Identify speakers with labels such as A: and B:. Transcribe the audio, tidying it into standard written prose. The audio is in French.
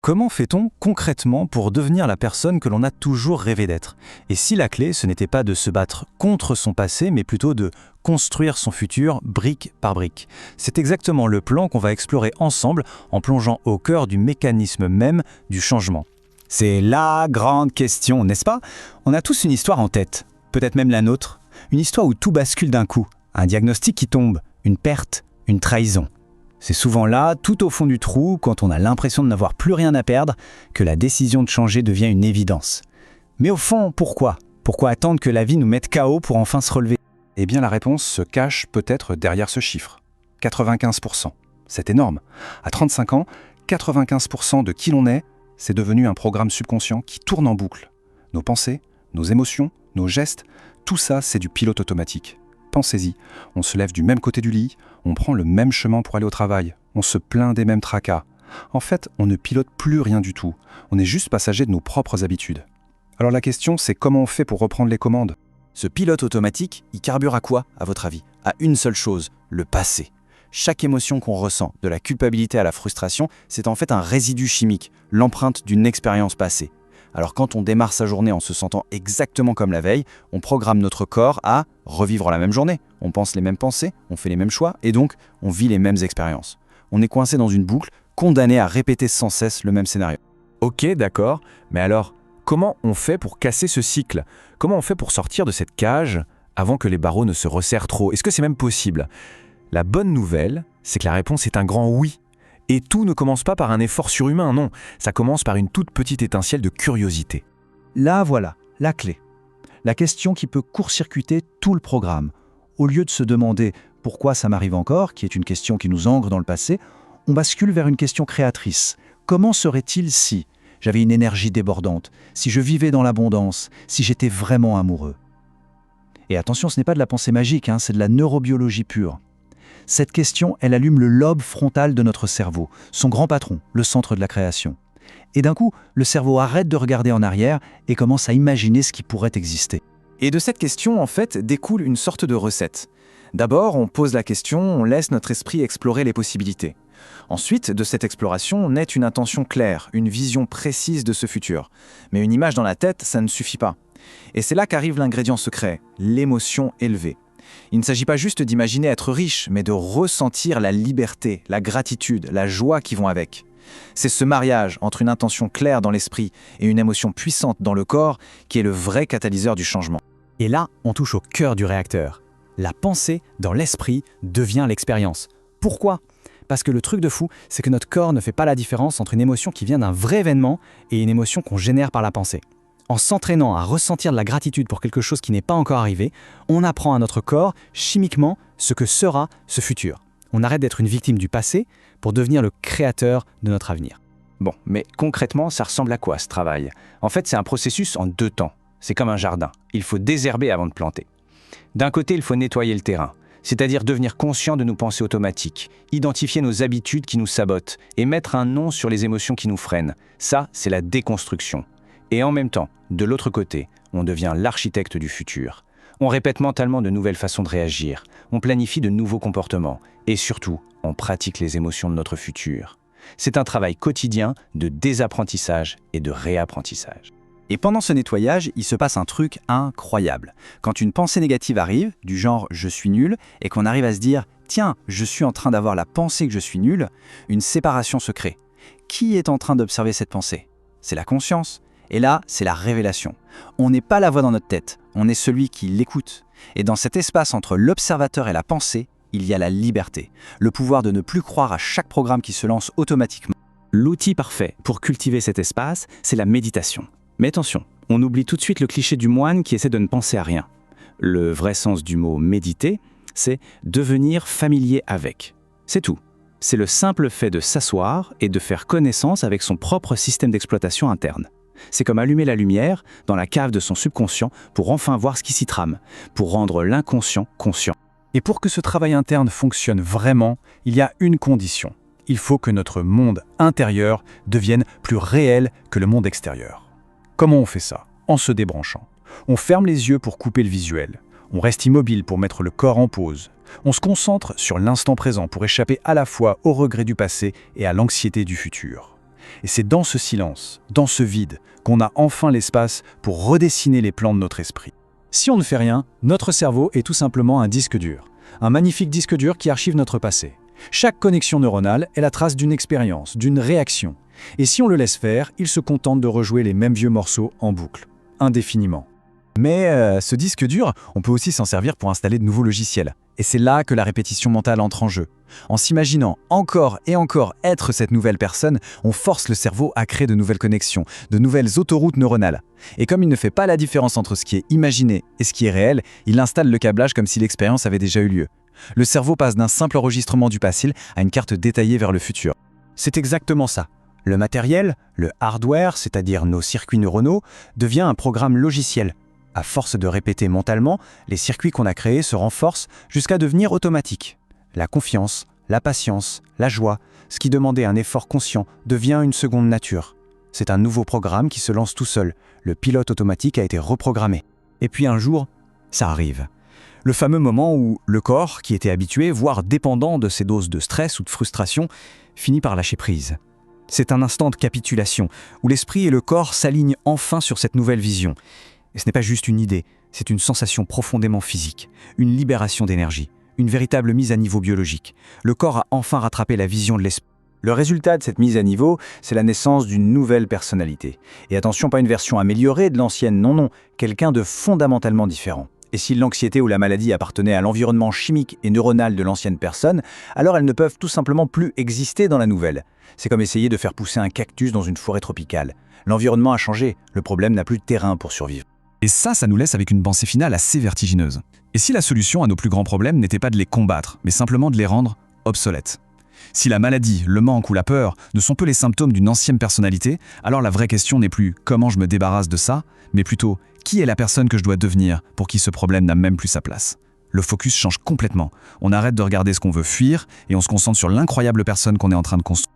A: Comment fait-on concrètement pour devenir la personne que l'on a toujours rêvé d'être? Et si la clé, ce n'était pas de se battre contre son passé, mais plutôt de construire son futur brique par brique? C'est exactement le plan qu'on va explorer ensemble en plongeant au cœur du mécanisme même du changement.
B: C'est la grande question, n'est-ce pas? On a tous une histoire en tête, peut-être même la nôtre. Une histoire où tout bascule d'un coup. Un diagnostic qui tombe, une perte, une trahison. C'est souvent là, tout au fond du trou, quand on a l'impression de n'avoir plus rien à perdre, que la décision de changer devient une évidence. Mais au fond, pourquoi? Pourquoi attendre que la vie nous mette KO pour enfin se relever?
C: Eh bien, la réponse se cache peut-être derrière ce chiffre. 95%. C'est énorme. À 35 ans, 95% de qui l'on est, c'est devenu un programme subconscient qui tourne en boucle. Nos pensées, nos émotions, nos gestes, tout ça, c'est du pilote automatique. Pensez-y, on se lève du même côté du lit, on prend le même chemin pour aller au travail, on se plaint des mêmes tracas. En fait, on ne pilote plus rien du tout, on est juste passager de nos propres habitudes. Alors la question, c'est comment on fait pour reprendre les commandes?
A: Ce pilote automatique, il carbure à quoi, à votre avis? À une seule chose, le passé. Chaque émotion qu'on ressent, de la culpabilité à la frustration, c'est en fait un résidu chimique, l'empreinte d'une expérience passée. Alors quand on démarre sa journée en se sentant exactement comme la veille, on programme notre corps à revivre la même journée. On pense les mêmes pensées, on fait les mêmes choix et donc on vit les mêmes expériences. On est coincé dans une boucle, condamné à répéter sans cesse le même scénario.
D: Ok, d'accord, mais alors, comment on fait pour casser ce cycle? Comment on fait pour sortir de cette cage avant que les barreaux ne se resserrent trop? Est-ce que c'est même possible? La bonne nouvelle, c'est que la réponse est un grand oui. Et tout ne commence pas par un effort surhumain, non. Ça commence par une toute petite étincelle de curiosité.
E: Là, voilà, la clé. La question qui peut court-circuiter tout le programme. Au lieu de se demander « pourquoi ça m'arrive encore ?», qui est une question qui nous ancre dans le passé, on bascule vers une question créatrice. Comment serait-il si j'avais une énergie débordante, si je vivais dans l'abondance, si j'étais vraiment amoureux? Et attention, ce n'est pas de la pensée magique, c'est de la neurobiologie pure. Cette question, elle allume le lobe frontal de notre cerveau, son grand patron, le centre de la création. Et d'un coup, le cerveau arrête de regarder en arrière et commence à imaginer ce qui pourrait exister.
A: Et de cette question, en fait, découle une sorte de recette. D'abord, on pose la question, on laisse notre esprit explorer les possibilités. Ensuite, de cette exploration, naît une intention claire, une vision précise de ce futur. Mais une image dans la tête, ça ne suffit pas. Et c'est là qu'arrive l'ingrédient secret, l'émotion élevée. Il ne s'agit pas juste d'imaginer être riche, mais de ressentir la liberté, la gratitude, la joie qui vont avec. C'est ce mariage entre une intention claire dans l'esprit et une émotion puissante dans le corps qui est le vrai catalyseur du changement.
B: Et là, on touche au cœur du réacteur. La pensée dans l'esprit devient l'expérience. Pourquoi? Parce que le truc de fou, c'est que notre corps ne fait pas la différence entre une émotion qui vient d'un vrai événement et une émotion qu'on génère par la pensée. En s'entraînant à ressentir de la gratitude pour quelque chose qui n'est pas encore arrivé, on apprend à notre corps, chimiquement, ce que sera ce futur. On arrête d'être une victime du passé pour devenir le créateur de notre avenir.
F: Bon, mais concrètement, ça ressemble à quoi ce travail? En fait, c'est un processus en 2 temps. C'est comme un jardin. Il faut désherber avant de planter. D'un côté, il faut nettoyer le terrain, c'est-à-dire devenir conscient de nos pensées automatiques, identifier nos habitudes qui nous sabotent et mettre un nom sur les émotions qui nous freinent. Ça, c'est la déconstruction. Et en même temps, de l'autre côté, on devient l'architecte du futur. On répète mentalement de nouvelles façons de réagir, on planifie de nouveaux comportements et surtout, on pratique les émotions de notre futur. C'est un travail quotidien de désapprentissage et de réapprentissage.
E: Et pendant ce nettoyage, il se passe un truc incroyable. Quand une pensée négative arrive, du genre « je suis nul », et qu'on arrive à se dire « tiens, je suis en train d'avoir la pensée que je suis nul », une séparation se crée. Qui est en train d'observer cette pensée? C'est la conscience. Et là, c'est la révélation. On n'est pas la voix dans notre tête, on est celui qui l'écoute. Et dans cet espace entre l'observateur et la pensée, il y a la liberté, le pouvoir de ne plus croire à chaque programme qui se lance automatiquement.
B: L'outil parfait pour cultiver cet espace, c'est la méditation. Mais attention, on oublie tout de suite le cliché du moine qui essaie de ne penser à rien. Le vrai sens du mot « méditer », c'est devenir familier avec. C'est tout. C'est le simple fait de s'asseoir et de faire connaissance avec son propre système d'exploitation interne. C'est comme allumer la lumière dans la cave de son subconscient pour enfin voir ce qui s'y trame, pour rendre l'inconscient conscient.
C: Et pour que ce travail interne fonctionne vraiment, il y a une condition. Il faut que notre monde intérieur devienne plus réel que le monde extérieur. Comment on fait ça? En se débranchant. On ferme les yeux pour couper le visuel. On reste immobile pour mettre le corps en pause. On se concentre sur l'instant présent pour échapper à la fois au regret du passé et à l'anxiété du futur.
E: Et c'est dans ce silence, dans ce vide, qu'on a enfin l'espace pour redessiner les plans de notre esprit. Si on ne fait rien, notre cerveau est tout simplement un disque dur. Un magnifique disque dur qui archive notre passé. Chaque connexion neuronale est la trace d'une expérience, d'une réaction. Et si on le laisse faire, il se contente de rejouer les mêmes vieux morceaux en boucle, indéfiniment.
A: Mais ce disque dur, on peut aussi s'en servir pour installer de nouveaux logiciels. Et c'est là que la répétition mentale entre en jeu. En s'imaginant encore et encore être cette nouvelle personne, on force le cerveau à créer de nouvelles connexions, de nouvelles autoroutes neuronales. Et comme il ne fait pas la différence entre ce qui est imaginé et ce qui est réel, il installe le câblage comme si l'expérience avait déjà eu lieu. Le cerveau passe d'un simple enregistrement du passé à une carte détaillée vers le futur.
F: C'est exactement ça. Le matériel, le hardware, c'est-à-dire nos circuits neuronaux, devient un programme logiciel. À force de répéter mentalement, les circuits qu'on a créés se renforcent jusqu'à devenir automatiques. La confiance, la patience, la joie, ce qui demandait un effort conscient, devient une seconde nature. C'est un nouveau programme qui se lance tout seul. Le pilote automatique a été reprogrammé.
B: Et puis un jour, ça arrive. Le fameux moment où le corps, qui était habitué, voire dépendant de ces doses de stress ou de frustration, finit par lâcher prise. C'est un instant de capitulation, où l'esprit et le corps s'alignent enfin sur cette nouvelle vision. Et ce n'est pas juste une idée, c'est une sensation profondément physique, une libération d'énergie, une véritable mise à niveau biologique. Le corps a enfin rattrapé la vision de l'esprit.
A: Le résultat de cette mise à niveau, c'est la naissance d'une nouvelle personnalité. Et attention, pas une version améliorée de l'ancienne, non, quelqu'un de fondamentalement différent. Et si l'anxiété ou la maladie appartenaient à l'environnement chimique et neuronal de l'ancienne personne, alors elles ne peuvent tout simplement plus exister dans la nouvelle. C'est comme essayer de faire pousser un cactus dans une forêt tropicale. L'environnement a changé, le problème n'a plus de terrain pour survivre.
C: Et ça nous laisse avec une pensée finale assez vertigineuse. Et si la solution à nos plus grands problèmes n'était pas de les combattre, mais simplement de les rendre obsolètes? Si la maladie, le manque ou la peur ne sont que les symptômes d'une ancienne personnalité, alors la vraie question n'est plus comment je me débarrasse de ça, mais plutôt qui est la personne que je dois devenir pour qui ce problème n'a même plus sa place. Le focus change complètement. On arrête de regarder ce qu'on veut fuir et on se concentre sur l'incroyable personne qu'on est en train de construire.